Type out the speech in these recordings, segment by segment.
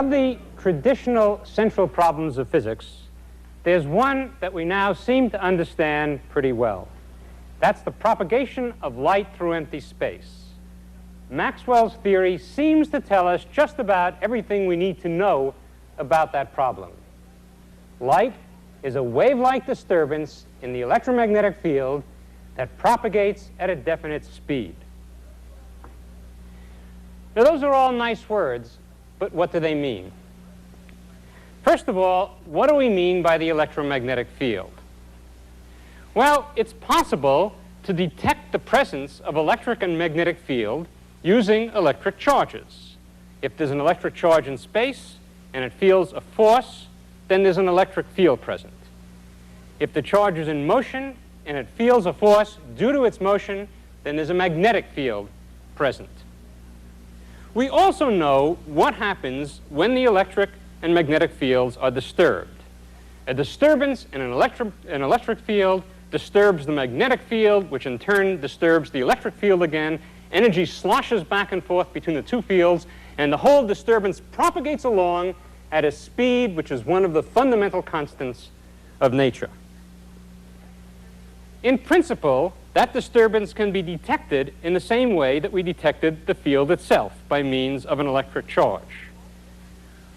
Of the traditional central problems of physics, there's one that we now seem to understand pretty well. That's the propagation of light through empty space. Maxwell's theory seems to tell us just about everything we need to know about that problem. Light is a wave-like disturbance in the electromagnetic field that propagates at a definite speed. Now, those are all nice words, but what do they mean? First of all, what do we mean by the electromagnetic field? Well, it's possible to detect the presence of electric and magnetic field using electric charges. If there's an electric charge in space and it feels a force, then there's an electric field present. If the charge is in motion and it feels a force due to its motion, then there's a magnetic field present. We also know what happens when the electric and magnetic fields are disturbed. A disturbance in an electric field disturbs the magnetic field, which in turn disturbs the electric field again. Energy sloshes back and forth between the two fields, and the whole disturbance propagates along at a speed which is one of the fundamental constants of nature. In principle, that disturbance can be detected in the same way that we detected the field itself, by means of an electric charge.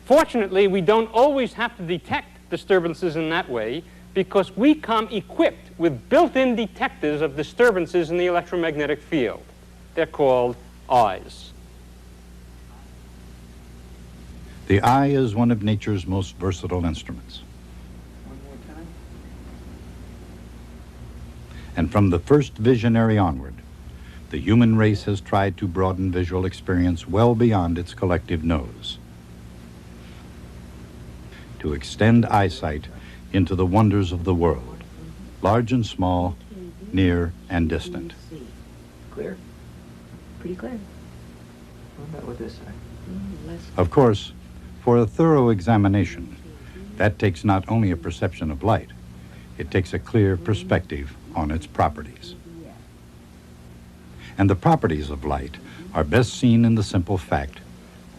Fortunately, we don't always have to detect disturbances in that way, because we come equipped with built-in detectors of disturbances in the electromagnetic field. They're called eyes. The eye is one of nature's most versatile instruments. One more time. And from the first visionary onward, the human race has tried to broaden visual experience well beyond its collective nose, to extend eyesight into the wonders of the world, large and small, near and distant. Clear? Pretty clear. What about with this side? Of course, for a thorough examination, that takes not only a perception of light, it takes a clear perspective on its properties. And the properties of light are best seen in the simple fact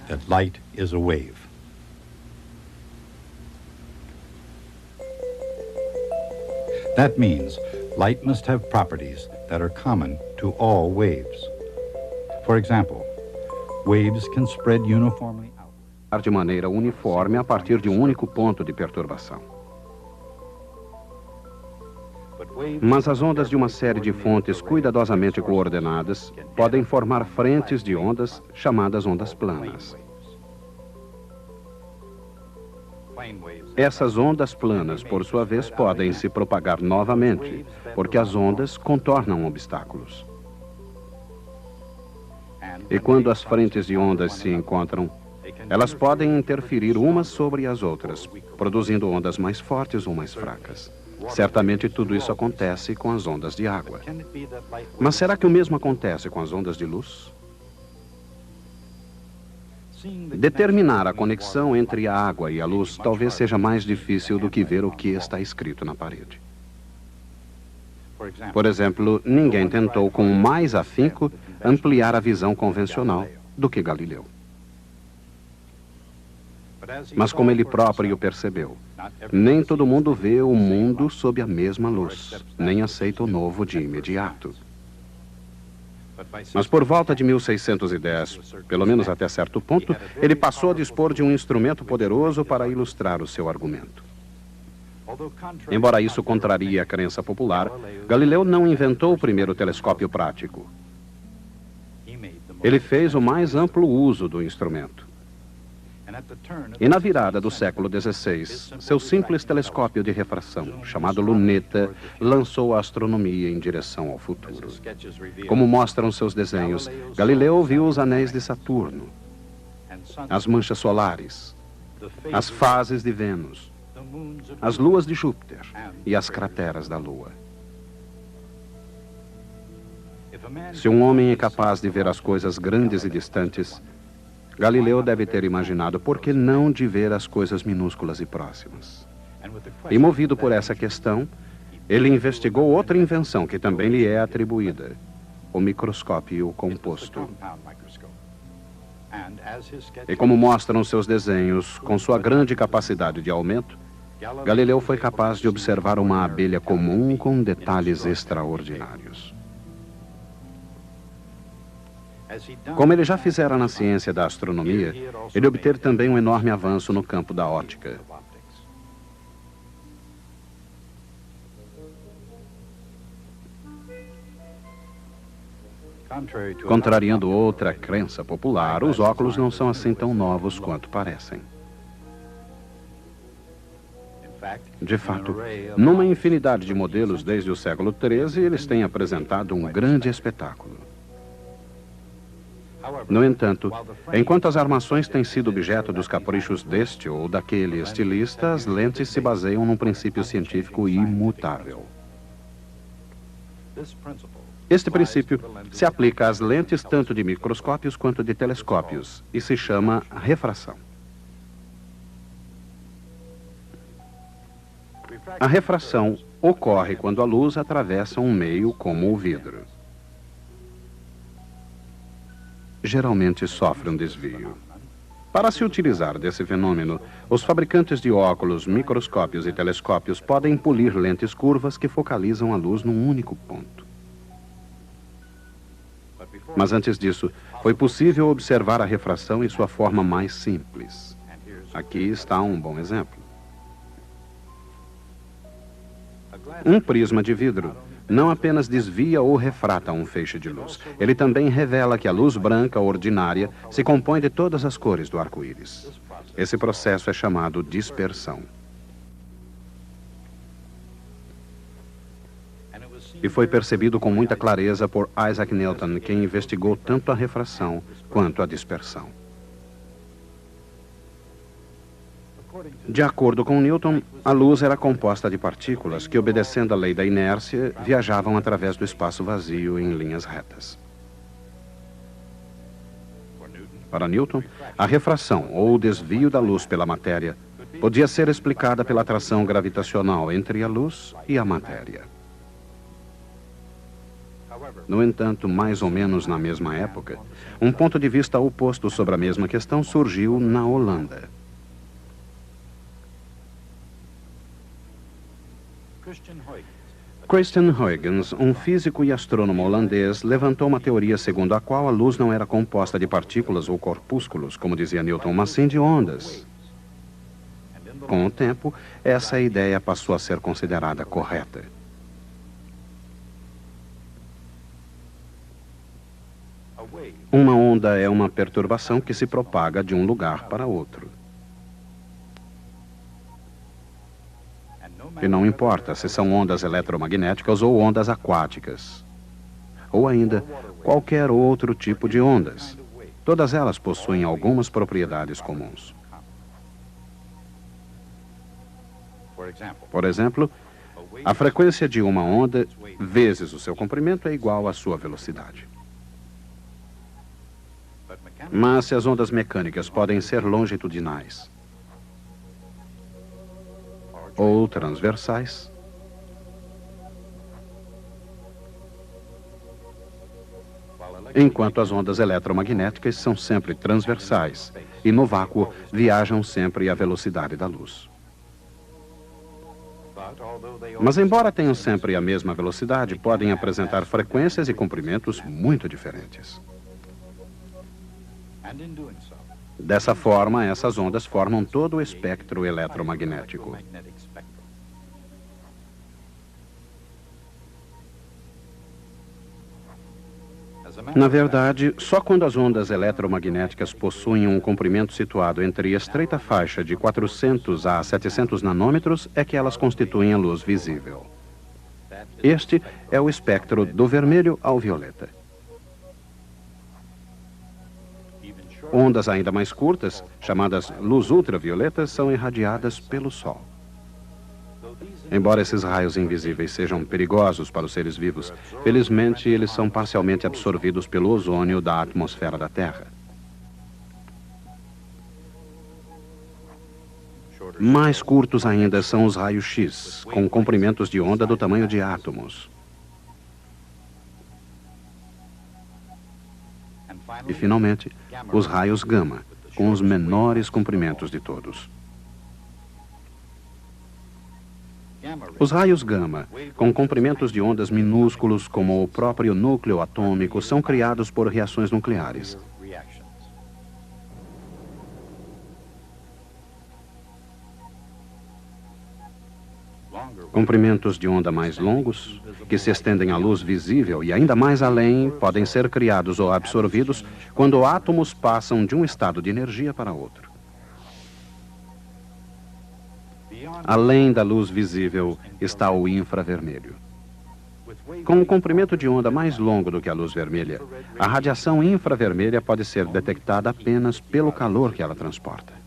that light is a wave. That means light must have properties that are common to all waves. For example, waves can spread uniformly out de maneira uniforme a partir de único ponto de perturbação. Mas as ondas de uma série de fontes cuidadosamente coordenadas podem formar frentes de ondas chamadas ondas planas. Essas ondas planas, por sua vez, podem se propagar novamente, porque as ondas contornam obstáculos. E quando as frentes de ondas se encontram, elas podem interferir umas sobre as outras, produzindo ondas mais fortes ou mais fracas. Certamente tudo isso acontece com as ondas de água. Mas será que o mesmo acontece com as ondas de luz? Determinar a conexão entre a água e a luz talvez seja mais difícil do que ver o que está escrito na parede. Por exemplo, ninguém tentou com mais afinco ampliar a visão convencional do que Galileu. Mas como ele próprio percebeu, nem todo mundo vê o mundo sob a mesma luz, nem aceita o novo de imediato. Mas por volta de 1610, pelo menos até certo ponto, ele passou a dispor de um instrumento poderoso para ilustrar o seu argumento. Embora isso contrarie a crença popular, Galileu não inventou o primeiro telescópio prático. Ele fez o mais amplo uso do instrumento. E na virada do século XVI, seu simples telescópio de refração, chamado luneta, lançou a astronomia em direção ao futuro. Como mostram seus desenhos, Galileu viu os anéis de Saturno, as manchas solares, as fases de Vênus, as luas de Júpiter e as crateras da Lua. Se um homem é capaz de ver as coisas grandes e distantes, Galileu deve ter imaginado por que não de ver as coisas minúsculas e próximas. E movido por essa questão, ele investigou outra invenção que também lhe é atribuída, o microscópio composto. E como mostram seus desenhos, com sua grande capacidade de aumento, Galileu foi capaz de observar uma abelha comum com detalhes extraordinários. Como ele já fizera na ciência da astronomia, ele obteve também um enorme avanço no campo da óptica. Contrariando outra crença popular, os óculos não são assim tão novos quanto parecem. De fato, numa infinidade de modelos desde o século XIII, eles têm apresentado um grande espetáculo. No entanto, enquanto as armações têm sido objeto dos caprichos deste ou daquele estilista, as lentes se baseiam num princípio científico imutável. Este princípio se aplica às lentes tanto de microscópios quanto de telescópios e se chama refração. A refração ocorre quando a luz atravessa um meio como o vidro. Geralmente sofre um desvio. Para se utilizar desse fenômeno, os fabricantes de óculos, microscópios e telescópios podem polir lentes curvas que focalizam a luz num único ponto. Mas antes disso, foi possível observar a refração em sua forma mais simples. Aqui está um bom exemplo. Um prisma de vidro não apenas desvia ou refrata um feixe de luz, ele também revela que a luz branca ordinária se compõe de todas as cores do arco-íris. Esse processo é chamado dispersão. E foi percebido com muita clareza por Isaac Newton, quem investigou tanto a refração quanto a dispersão. De acordo com Newton, a luz era composta de partículas que, obedecendo à lei da inércia, viajavam através do espaço vazio em linhas retas. Para Newton, a refração ou o desvio da luz pela matéria podia ser explicada pela atração gravitacional entre a luz e a matéria. No entanto, mais ou menos na mesma época, um ponto de vista oposto sobre a mesma questão surgiu na Holanda. Christian Huygens, um físico e astrônomo holandês, levantou uma teoria segundo a qual a luz não era composta de partículas ou corpúsculos, como dizia Newton, mas sim de ondas. Com o tempo, essa ideia passou a ser considerada correta. Uma onda é uma perturbação que se propaga de um lugar para outro. E não importa se são ondas eletromagnéticas ou ondas aquáticas, ou ainda qualquer outro tipo de ondas. Todas elas possuem algumas propriedades comuns. Por exemplo, a frequência de uma onda vezes o seu comprimento é igual à sua velocidade. Mas se as ondas mecânicas podem ser longitudinais ou transversais, enquanto as ondas eletromagnéticas são sempre transversais e no vácuo viajam sempre à velocidade da luz. Mas embora tenham sempre a mesma velocidade, podem apresentar frequências e comprimentos muito diferentes. Dessa forma, essas ondas formam todo o espectro eletromagnético. Na verdade, só quando as ondas eletromagnéticas possuem um comprimento situado entre a estreita faixa de 400 a 700 nanômetros é que elas constituem a luz visível. Este é o espectro do vermelho ao violeta. Ondas ainda mais curtas, chamadas luz ultravioleta, são irradiadas pelo Sol. Embora esses raios invisíveis sejam perigosos para os seres vivos, felizmente eles são parcialmente absorvidos pelo ozônio da atmosfera da Terra. Mais curtos ainda são os raios X, com comprimentos de onda do tamanho de E, finalmente, os raios gama, com os menores comprimentos de todos. Os raios gama, com comprimentos de ondas minúsculos como o próprio núcleo atômico, são criados por reações nucleares. Comprimentos de onda mais longos, que se estendem à luz visível e ainda mais além, podem ser criados ou absorvidos quando átomos passam de um estado de energia para outro. Além da luz visível está o infravermelho. Com um comprimento de onda mais longo do que a luz vermelha, a radiação infravermelha pode ser detectada apenas pelo calor que ela transporta.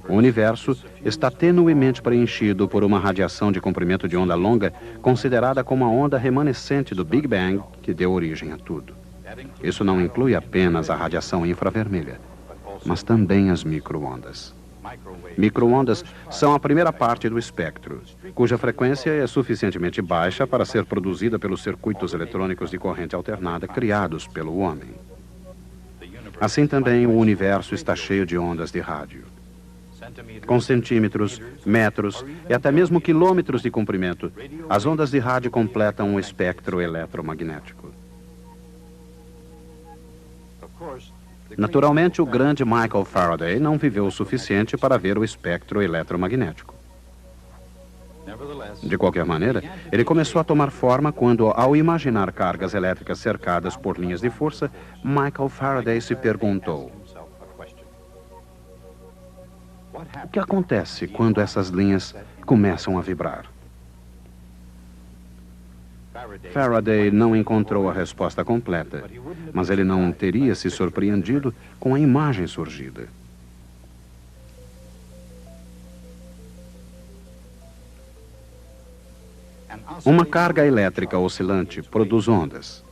O universo está tenuemente preenchido por uma radiação de comprimento de onda longa, considerada como a onda remanescente do Big Bang que deu origem a tudo. Isso não inclui apenas a radiação infravermelha, mas também as microondas. Microondas são a primeira parte do espectro, cuja frequência é suficientemente baixa para ser produzida pelos circuitos eletrônicos de corrente alternada criados pelo homem. Assim também o universo está cheio de ondas de rádio. Com centímetros, metros e até mesmo quilômetros de comprimento, as ondas de rádio completam o espectro eletromagnético. Naturalmente, o grande Michael Faraday não viveu o suficiente para ver o espectro eletromagnético. De qualquer maneira, ele começou a tomar forma quando, ao imaginar cargas elétricas cercadas por linhas de força, Michael Faraday se perguntou: o que acontece quando essas linhas começam a vibrar? Faraday não encontrou a resposta completa, mas ele não teria se surpreendido com a imagem surgida. Uma carga elétrica oscilante produz ondas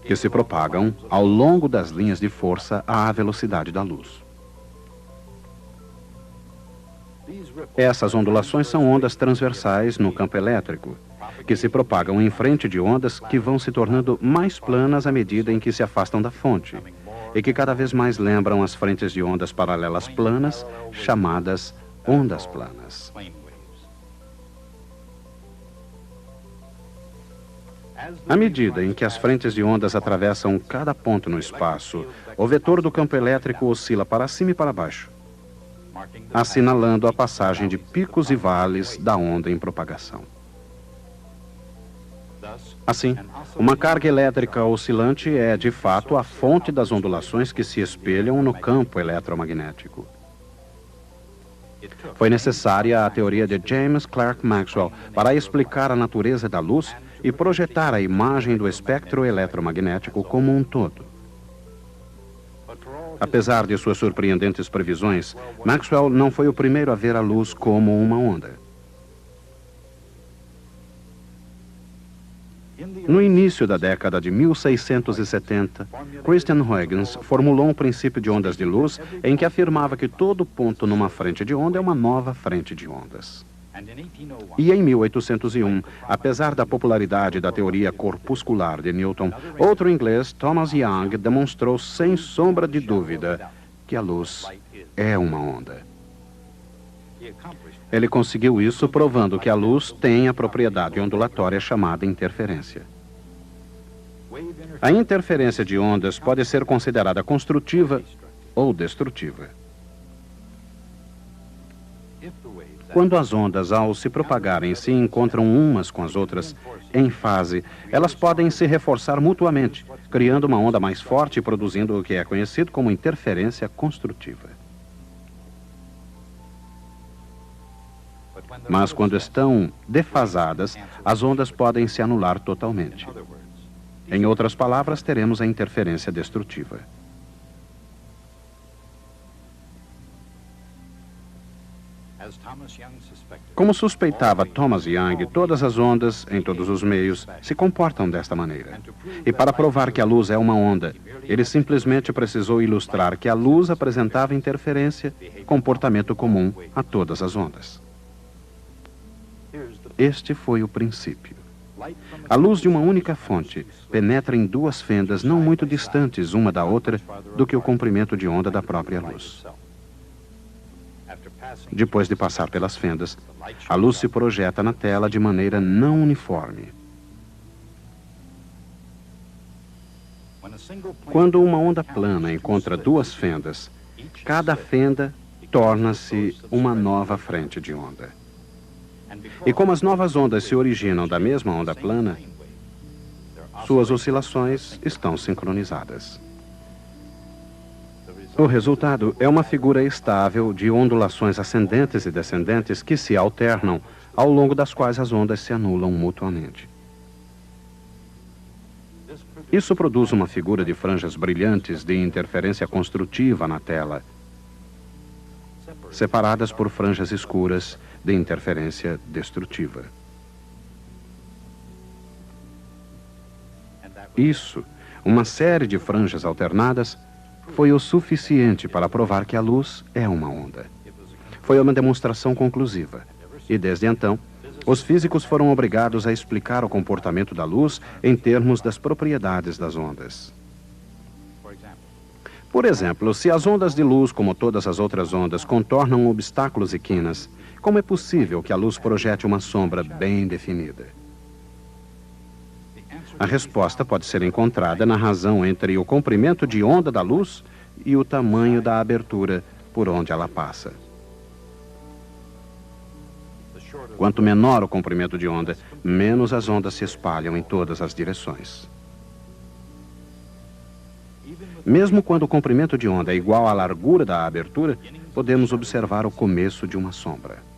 que se propagam ao longo das linhas de força à velocidade da luz. Essas ondulações são ondas transversais no campo elétrico, que se propagam em frente de ondas que vão se tornando mais planas à medida em que se afastam da fonte, e que cada vez mais lembram as frentes de ondas paralelas planas, chamadas ondas planas. À medida em que as frentes de ondas atravessam cada ponto no espaço, o vetor do campo elétrico oscila para cima e para baixo, assinalando a passagem de picos e vales da onda em propagação. Assim, uma carga elétrica oscilante é, de fato, a fonte das ondulações que se espelham no campo eletromagnético. Foi necessária a teoria de James Clerk Maxwell para explicar a natureza da luz e projetar a imagem do espectro eletromagnético como um todo. Apesar de suas surpreendentes previsões, Maxwell não foi o primeiro a ver a luz como uma onda. No início da década de 1670, Christian Huygens formulou um princípio de ondas de luz em que afirmava que todo ponto numa frente de onda é uma nova frente de ondas. E em 1801, apesar da popularidade da teoria corpuscular de Newton, outro inglês, Thomas Young, demonstrou sem sombra de dúvida que a luz é uma onda. Ele conseguiu isso provando que a luz tem a propriedade ondulatória chamada interferência. A interferência de ondas pode ser considerada construtiva ou destrutiva. Quando as ondas, ao se propagarem, se encontram umas com as outras em fase, elas podem se reforçar mutuamente, criando uma onda mais forte e produzindo o que é conhecido como interferência construtiva. Mas quando estão defasadas, as ondas podem se anular totalmente. Em outras palavras, teremos a interferência destrutiva. Como suspeitava Thomas Young, todas as ondas, em todos os meios, se comportam desta maneira. E para provar que a luz é uma onda, ele simplesmente precisou ilustrar que a luz apresentava interferência, comportamento comum a todas as ondas. Este foi o princípio. A luz de uma única fonte penetra em duas fendas não muito distantes uma da outra do que o comprimento de onda da própria luz. Depois de passar pelas fendas, a luz se projeta na tela de maneira não uniforme. Quando uma onda plana encontra duas fendas, cada fenda torna-se uma nova frente de onda. E como as novas ondas se originam da mesma onda plana, suas oscilações estão sincronizadas. O resultado é uma figura estável de ondulações ascendentes e descendentes que se alternam, ao longo das quais as ondas se anulam mutuamente. Isso produz uma figura de franjas brilhantes de interferência construtiva na tela, separadas por franjas escuras de interferência destrutiva. Isso, uma série de franjas alternadas, foi o suficiente para provar que a luz é uma onda. Foi uma demonstração conclusiva, e desde então, os físicos foram obrigados a explicar o comportamento da luz em termos das propriedades das ondas. Por exemplo, se as ondas de luz, como todas as outras ondas, contornam obstáculos e quinas, como é possível que a luz projete uma sombra bem definida? A resposta pode ser encontrada na razão entre o comprimento de onda da luz e o tamanho da abertura por onde ela passa. Quanto menor o comprimento de onda, menos as ondas se espalham em todas as direções. Mesmo quando o comprimento de onda é igual à largura da abertura, podemos observar o começo de uma sombra.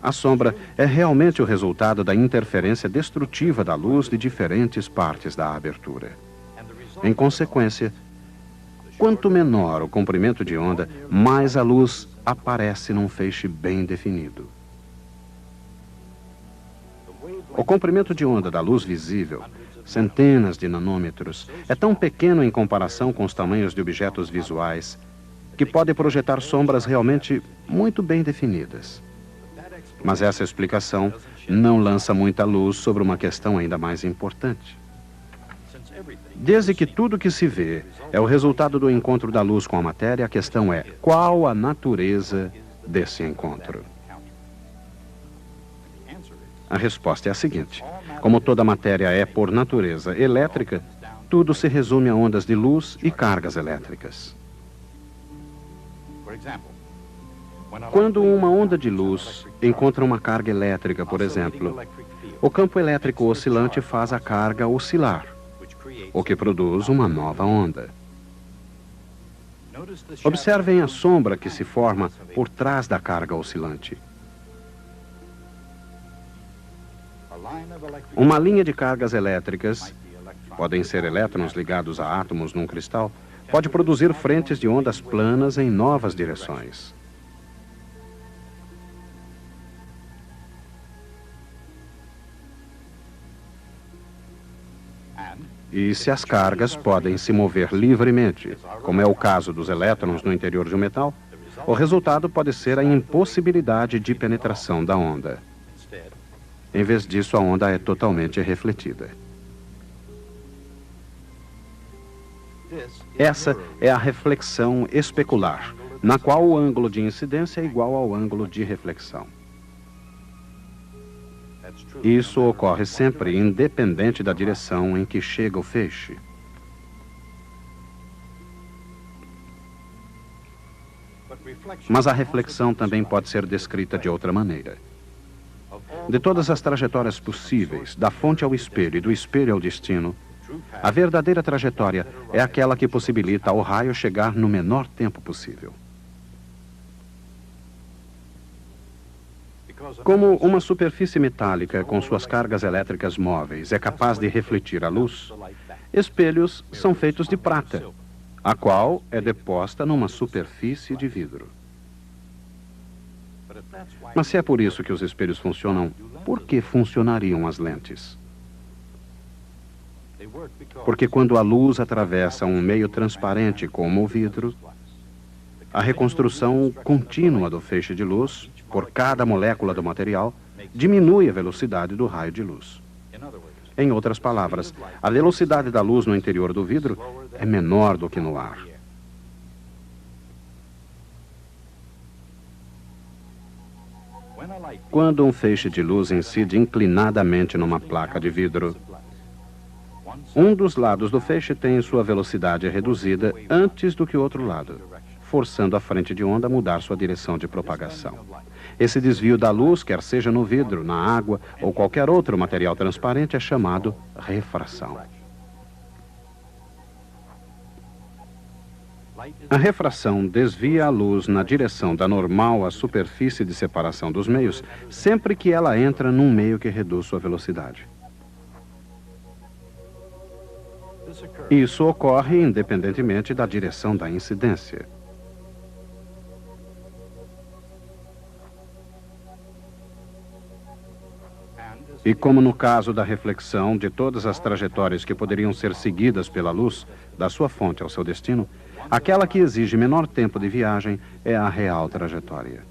A sombra é realmente o resultado da interferência destrutiva da luz de diferentes partes da abertura. Em consequência, quanto menor o comprimento de onda, mais a luz aparece num feixe bem definido. O comprimento de onda da luz visível, centenas de nanômetros, é tão pequeno em comparação com os tamanhos de objetos visuais que pode projetar sombras realmente muito bem definidas. Mas essa explicação não lança muita luz sobre uma questão ainda mais importante. Desde que tudo que se vê é o resultado do encontro da luz com a matéria, a questão é: qual a natureza desse encontro? A resposta é a seguinte: como toda matéria é, por natureza, elétrica, tudo se resume a ondas de luz e cargas elétricas. Quando uma onda de luz encontra uma carga elétrica, por exemplo, o campo elétrico oscilante faz a carga oscilar, o que produz uma nova onda. Observem a sombra que se forma por trás da carga oscilante. Uma linha de cargas elétricas, podem ser elétrons ligados a átomos num cristal, pode produzir frentes de ondas planas em novas direções. E se as cargas podem se mover livremente, como é o caso dos elétrons no interior de um metal, o resultado pode ser a impossibilidade de penetração da onda. Em vez disso, a onda é totalmente refletida. Essa é a reflexão especular, na qual o ângulo de incidência é igual ao ângulo de reflexão. Isso ocorre sempre independente da direção em que chega o feixe. Mas a reflexão também pode ser descrita de outra maneira. De todas as trajetórias possíveis, da fonte ao espelho e do espelho ao destino, a verdadeira trajetória é aquela que possibilita ao raio chegar no menor tempo possível. Como uma superfície metálica com suas cargas elétricas móveis é capaz de refletir a luz, espelhos são feitos de prata, a qual é deposta numa superfície de vidro. Mas se é por isso que os espelhos funcionam, por que funcionariam as lentes? Porque quando a luz atravessa um meio transparente como o vidro, a reconstrução contínua do feixe de luz, por cada molécula do material, diminui a velocidade do raio de luz. Em outras palavras, a velocidade da luz no interior do vidro é menor do que no ar. Quando um feixe de luz incide inclinadamente numa placa de vidro, um dos lados do feixe tem sua velocidade reduzida antes do que o outro lado, forçando a frente de onda a mudar sua direção de propagação. Esse desvio da luz, quer seja no vidro, na água ou qualquer outro material transparente, é chamado refração. A refração desvia a luz na direção da normal à superfície de separação dos meios, sempre que ela entra num meio que reduz sua velocidade. Isso ocorre independentemente da direção da incidência. E como no caso da reflexão, de todas as trajetórias que poderiam ser seguidas pela luz, da sua fonte ao seu destino, aquela que exige menor tempo de viagem é a real trajetória.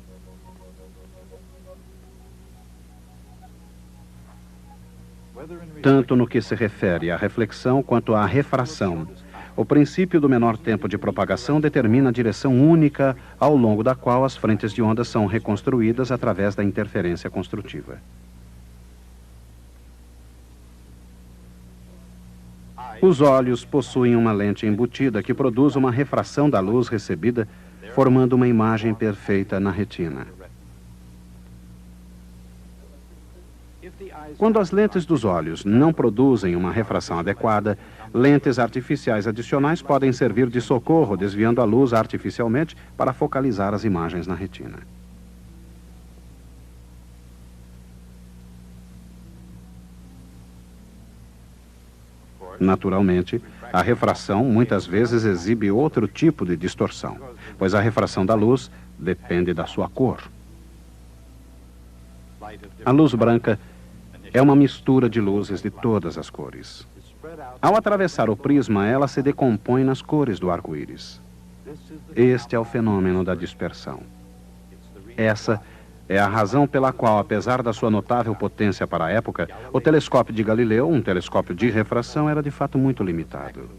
Tanto no que se refere à reflexão quanto à refração, o princípio do menor tempo de propagação determina a direção única ao longo da qual as frentes de onda são reconstruídas através da interferência construtiva. Os olhos possuem uma lente embutida que produz uma refração da luz recebida, formando uma imagem perfeita na retina. Quando as lentes dos olhos não produzem uma refração adequada, lentes artificiais adicionais podem servir de socorro, desviando a luz artificialmente para focalizar as imagens na retina. Naturalmente, a refração muitas vezes exibe outro tipo de distorção, pois a refração da luz depende da sua cor. A luz branca é uma mistura de luzes de todas as cores. Ao atravessar o prisma, ela se decompõe nas cores do arco-íris. Este é o fenômeno da dispersão. Essa é a razão pela qual, apesar da sua notável potência para a época, o telescópio de Galileu, um telescópio de refração, era de fato muito limitado.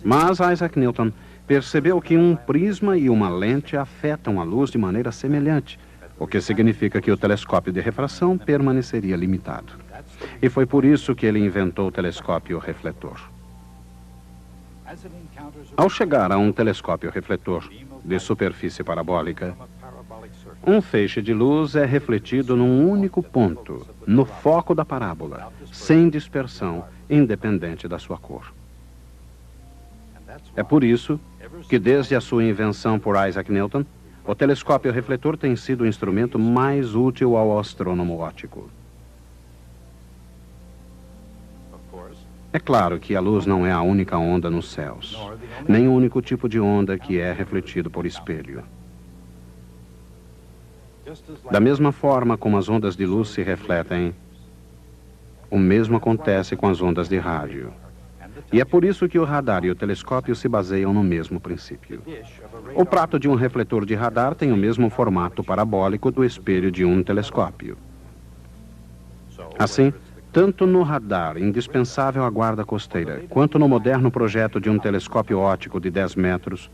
Mas Isaac Newton percebeu que um prisma e uma lente afetam a luz de maneira semelhante, o que significa que o telescópio de refração permaneceria limitado. E foi por isso que ele inventou o telescópio refletor. Ao chegar a um telescópio refletor de superfície parabólica, um feixe de luz é refletido num único ponto, no foco da parábola, sem dispersão, independente da sua cor. É por isso que, desde a sua invenção por Isaac Newton, o telescópio refletor tem sido o instrumento mais útil ao astrônomo óptico. É claro que a luz não é a única onda nos céus, nem o único tipo de onda que é refletido por espelho. Da mesma forma como as ondas de luz se refletem, o mesmo acontece com as ondas de rádio. E é por isso que o radar e o telescópio se baseiam no mesmo princípio. O prato de um refletor de radar tem o mesmo formato parabólico do espelho de um telescópio. Assim, tanto no radar, indispensável à guarda costeira, quanto no moderno projeto de um telescópio óptico de 10 metros,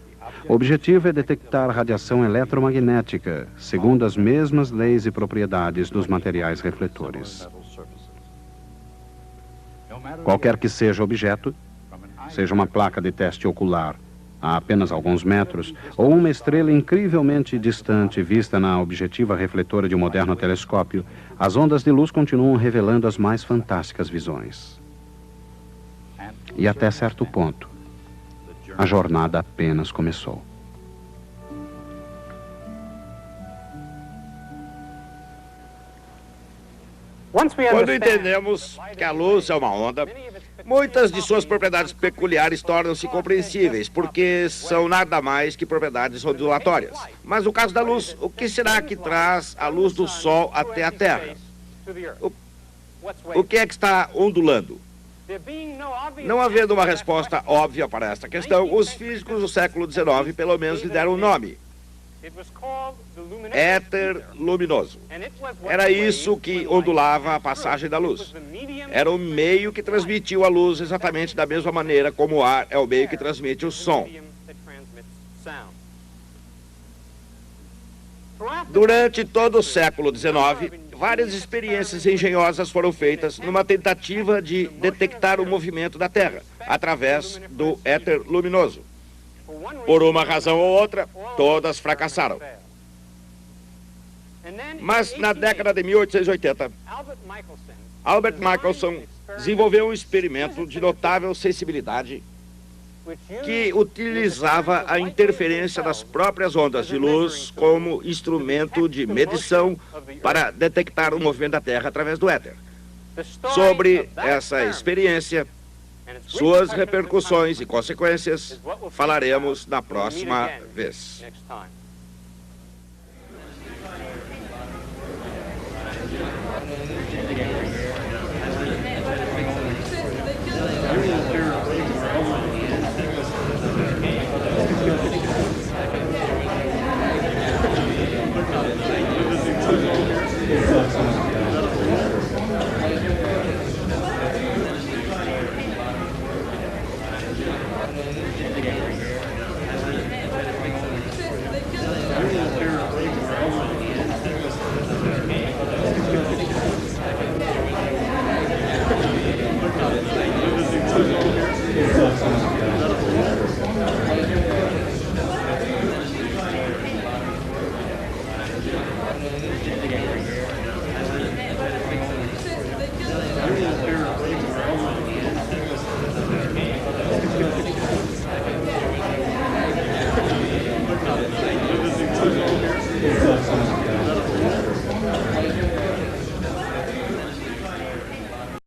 o objetivo é detectar radiação eletromagnética, segundo as mesmas leis e propriedades dos materiais refletores. Qualquer que seja o objeto, seja uma placa de teste ocular a apenas alguns metros, ou uma estrela incrivelmente distante vista na objetiva refletora de um moderno telescópio, as ondas de luz continuam revelando as mais fantásticas visões. E até certo ponto, a jornada apenas começou. Quando entendemos que a luz é uma onda, muitas de suas propriedades peculiares tornam-se compreensíveis, porque são nada mais que propriedades ondulatórias. Mas no caso da luz, o que será que traz a luz do Sol até a Terra? O que é que está ondulando? Não havendo uma resposta óbvia para esta questão, os físicos do século XIX pelo menos lhe deram um nome: éter luminoso. Era isso que ondulava a passagem da luz. Era o meio que transmitiu a luz exatamente da mesma maneira como o ar é o meio que transmite o som. Durante todo o século XIX, várias experiências engenhosas foram feitas numa tentativa de detectar o movimento da Terra através do éter luminoso. Por uma razão ou outra, todas fracassaram. Mas na década de 1880, Albert Michelson desenvolveu um experimento de notável sensibilidade que utilizava a interferência das próprias ondas de luz como instrumento de medição para detectar o movimento da Terra através do éter. Sobre essa experiência, suas repercussões e consequências, falaremos na próxima vez. Exato.